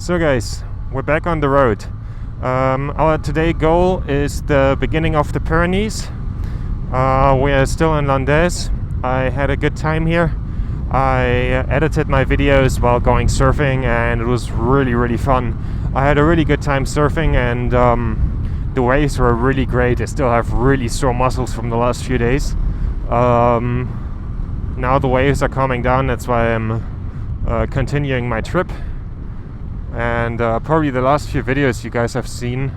So guys, we're back on the road. Our today goal is the beginning of the Pyrenees. We are still in Landes. I had a good time here. I edited my videos while going surfing and it was really fun. I had a really good time surfing and the waves were really great. I still have really sore muscles from the last few days. Now the waves are calming down, that's why I'm continuing my trip. And probably the last few videos you guys have seen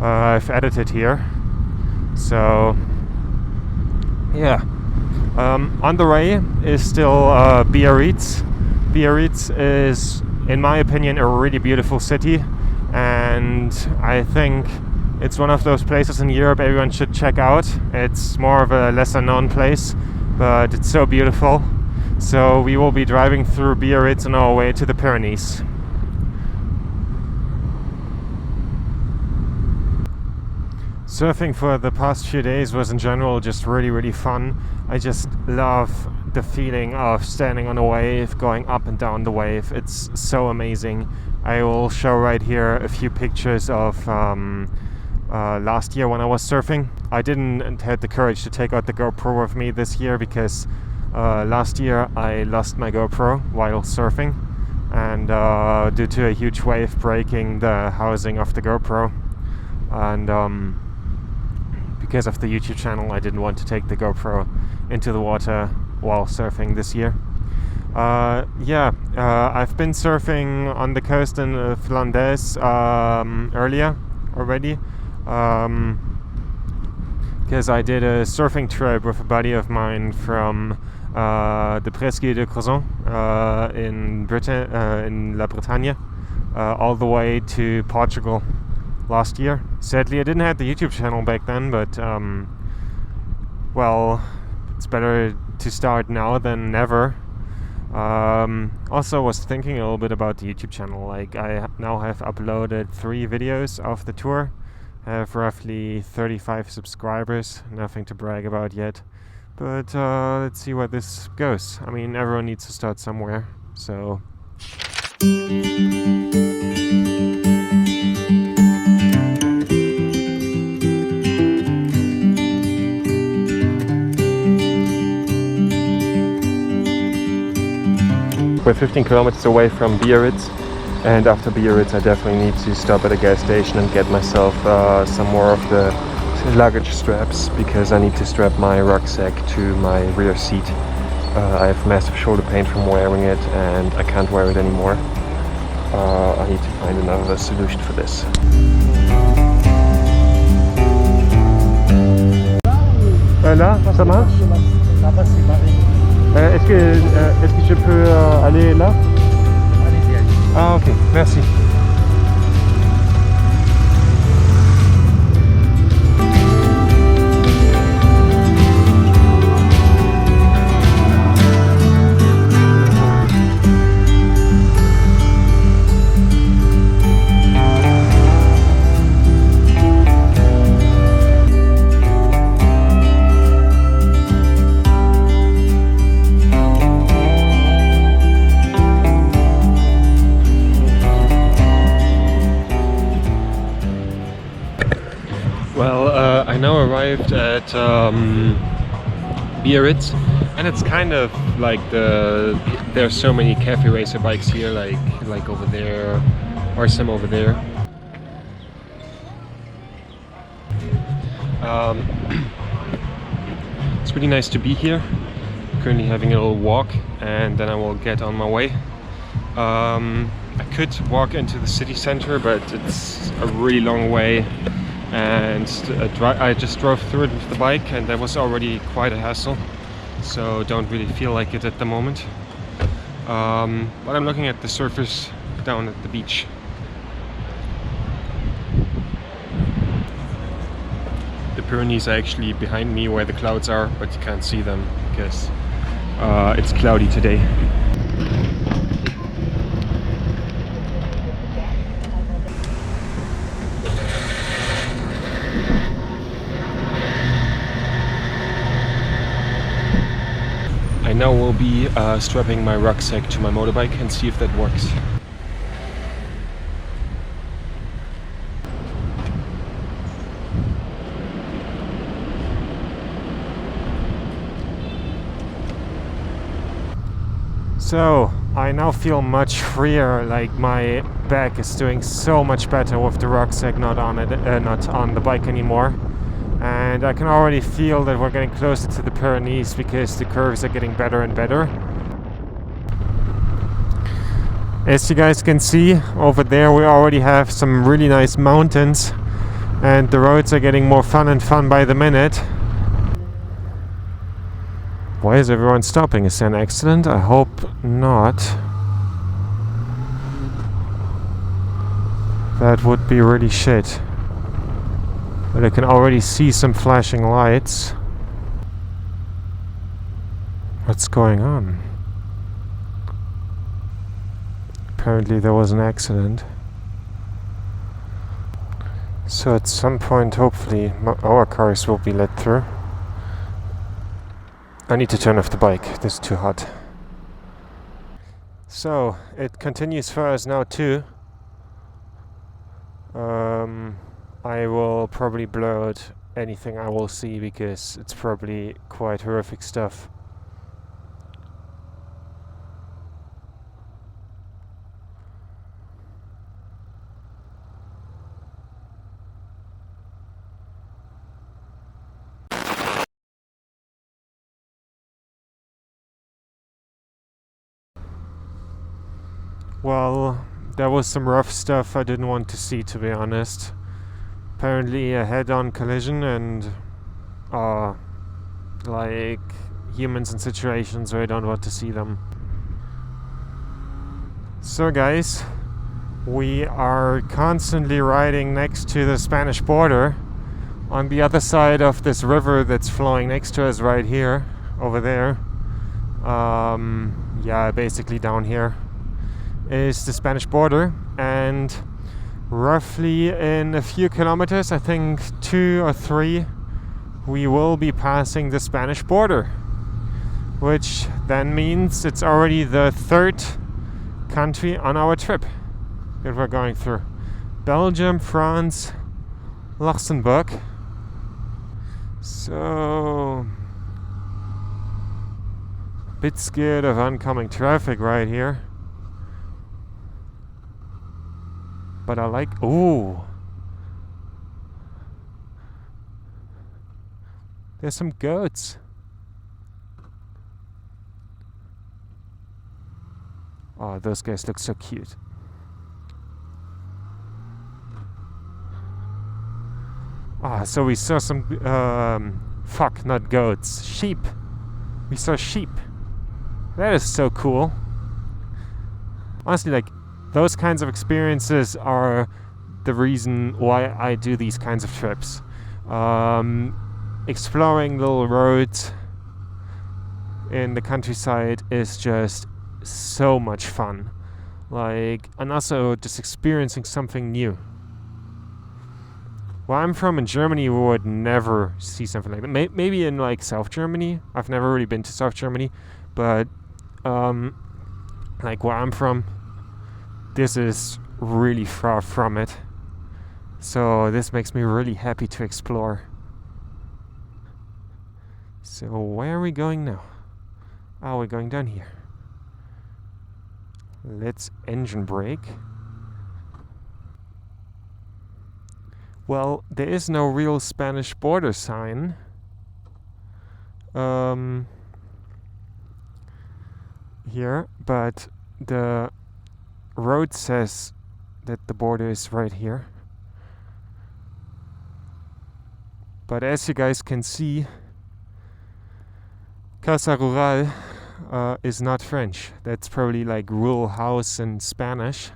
I've edited here. So yeah, on the way is still Biarritz. Biarritz is, in my opinion, a really beautiful city, and I think it's one of those places in Europe everyone should check out. It's more of a lesser known place, but it's so beautiful. So we will be driving through Biarritz on our way to the Pyrenees. Surfing for the past few days was in general just really fun. I just love the feeling of standing on a wave, going up and down the wave. It's so amazing. I will show right here a few pictures of last year when I was surfing. I didn't have the courage to take out the GoPro with me this year because last year I lost my GoPro while surfing, and due to a huge wave breaking the housing of the GoPro, and because of the YouTube channel I didn't want to take the GoPro into the water while surfing this year. I've been surfing on the coast in Landes earlier already, because I did a surfing trip with a buddy of mine from the Presqu'île de Crozon in Britain, in La Bretagne, all the way to Portugal last year. Sadly I didn't have the YouTube channel back then, but well, it's better to start now than never. Also was thinking a little bit about the YouTube channel. Like, I now have uploaded 3 videos of the tour, have roughly 35 subscribers, nothing to brag about yet, but let's see where this goes. I mean, everyone needs to start somewhere, so we're 15 kilometers away from Biarritz, and after Biarritz I definitely need to stop at a gas station and get myself some more of the luggage straps, because I need to strap my rucksack to my rear seat. I have massive shoulder pain from wearing it and I can't wear it anymore. I need to find another solution for this. Là, ça marche? Là-bas c'est Marine. Est-ce que je peux aller là? Allez-y, allez. Ah ok, merci. I now arrived at Biarritz, and it's kind of like there's so many cafe racer bikes here, like over there, or some over there. It's really nice to be here. Currently having a little walk, and then I will get on my way. I could walk into the city center, but it's a really long way, and I just drove through it with the bike, and that was already quite a hassle, so don't really feel like it at the moment. But I'm looking at the surfers down at the beach. The Pyrenees are actually behind me where the clouds are, but you can't see them because it's cloudy today. I now will be strapping my rucksack to my motorbike and see if that works. So I now feel much freer, like my back is doing so much better with the rucksack not on it, not on the bike anymore. And I can already feel that we're getting closer to the Pyrenees because the curves are getting better and better. As you guys can see over there, we already have some really nice mountains and the roads are getting more fun and fun by the minute. Why is everyone stopping? Is there an accident? I hope not. That would be really shit. But I can already see some flashing lights. What's going on? Apparently there was an accident. So at some point, hopefully, our cars will be let through. I need to turn off the bike, this is too hot. So, it continues for us now too. I will probably blur out anything I will see because it's probably quite horrific stuff. Well, there was some rough stuff I didn't want to see, to be honest. Apparently a head-on collision and like humans in situations where I don't want to see them. So guys, we are constantly riding next to the Spanish border on the other side of this river that's flowing next to us right here, over there. Yeah, basically down here is the Spanish border, and roughly in a few kilometers, I think 2 or 3, we will be passing the Spanish border, which then means it's already the 3rd country on our trip that we're going through. Belgium, France, Luxembourg. So a bit scared of oncoming traffic right here. But I like, ooh, there's some goats. Oh, those guys look so cute. Ah, so we saw some, fuck, not goats, sheep. We saw sheep. That is so cool. Honestly, like, those kinds of experiences are the reason why I do these kinds of trips. Exploring little roads in the countryside is just so much fun. Like, and also just experiencing something new. Where I'm from in Germany, we would never see something like that. Maybe in like South Germany. I've never really been to South Germany, but like where I'm from, this is really far from it. So this makes me really happy to explore. So where are we going now? Oh, we're going down here. Let's engine brake. Well, there is no real Spanish border sign. Here, but the road says that the border is right here. But as you guys can see, Casa Rural is not French. That's probably like rural house in Spanish.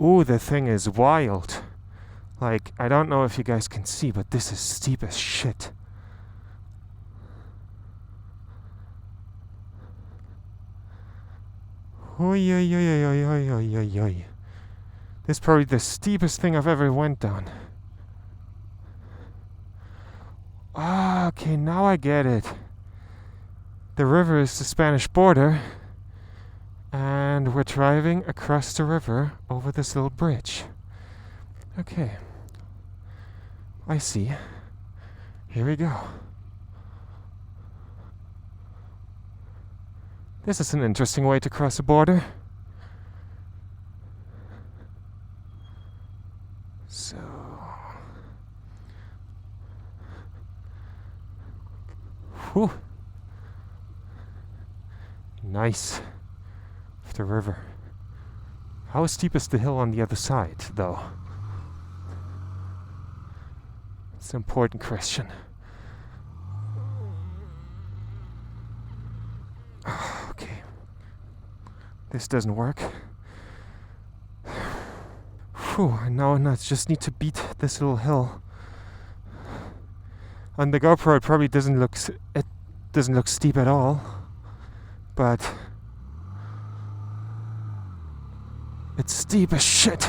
Ooh, the thing is wild. Like, I don't know if you guys can see, but this is steep as shit. Oi, oi, oi, oi, oi, oi, oi, oi. This is probably the steepest thing I've ever went down. Ah, okay, now I get it. The river is the Spanish border, and we're driving across the river over this little bridge. Okay. I see. Here we go. This is an interesting way to cross a border. So... Whew. Nice. Of the river. How steep is the hill on the other side, though? It's an important question. Okay. This doesn't work. Whew, now I just need to beat this little hill. On the GoPro it probably doesn't look steep at all, but it's steep as shit.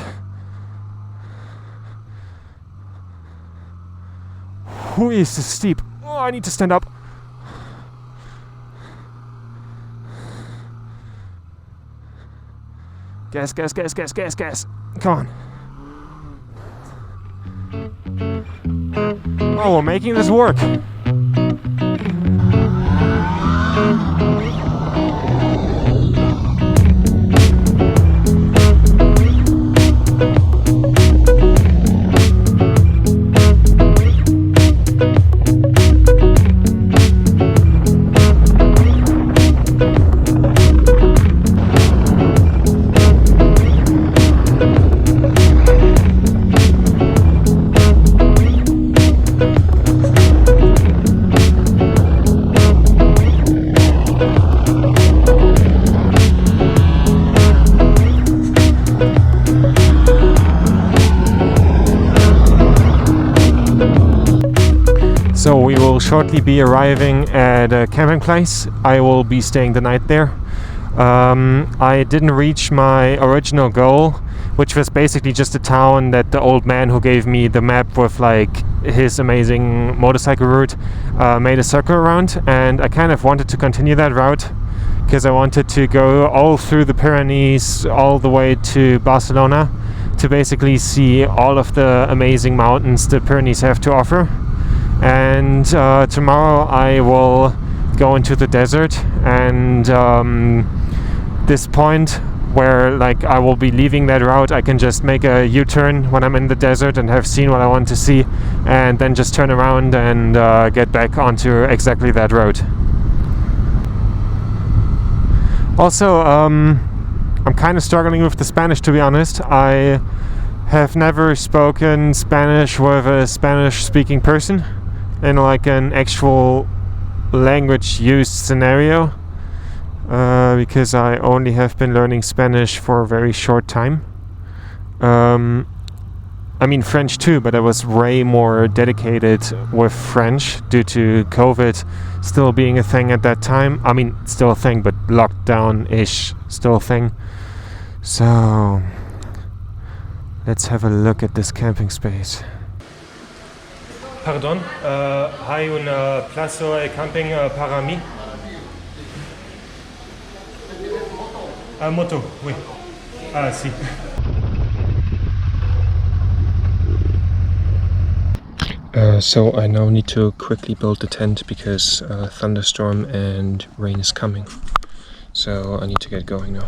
Who is this steep? Oh, I need to stand up. Gas, gas, gas, gas, gas, gas. Come on. Oh, we're making this work. So we will shortly be arriving at a camping place. I will be staying the night there. I didn't reach my original goal, which was basically just a town that the old man who gave me the map with like his amazing motorcycle route made a circle around, and I kind of wanted to continue that route because I wanted to go all through the Pyrenees all the way to Barcelona to basically see all of the amazing mountains the Pyrenees have to offer. And tomorrow I will go into the desert, and this point where like I will be leaving that route, I can just make a U-turn when I'm in the desert and have seen what I want to see, and then just turn around and get back onto exactly that road. Also, I'm kind of struggling with the Spanish, to be honest. I have never spoken Spanish with a Spanish-speaking person in like an actual language used scenario, because I only have been learning Spanish for a very short time. I mean French too, but I was way more dedicated with French due to COVID still being a thing at that time. I mean, still a thing, but lockdown-ish still a thing. So let's have a look at this camping space. Pardon, hay una plaza de camping para mí? Moto, oui. Ah, si. So I now need to quickly build the tent because thunderstorm and rain is coming. So I need to get going now.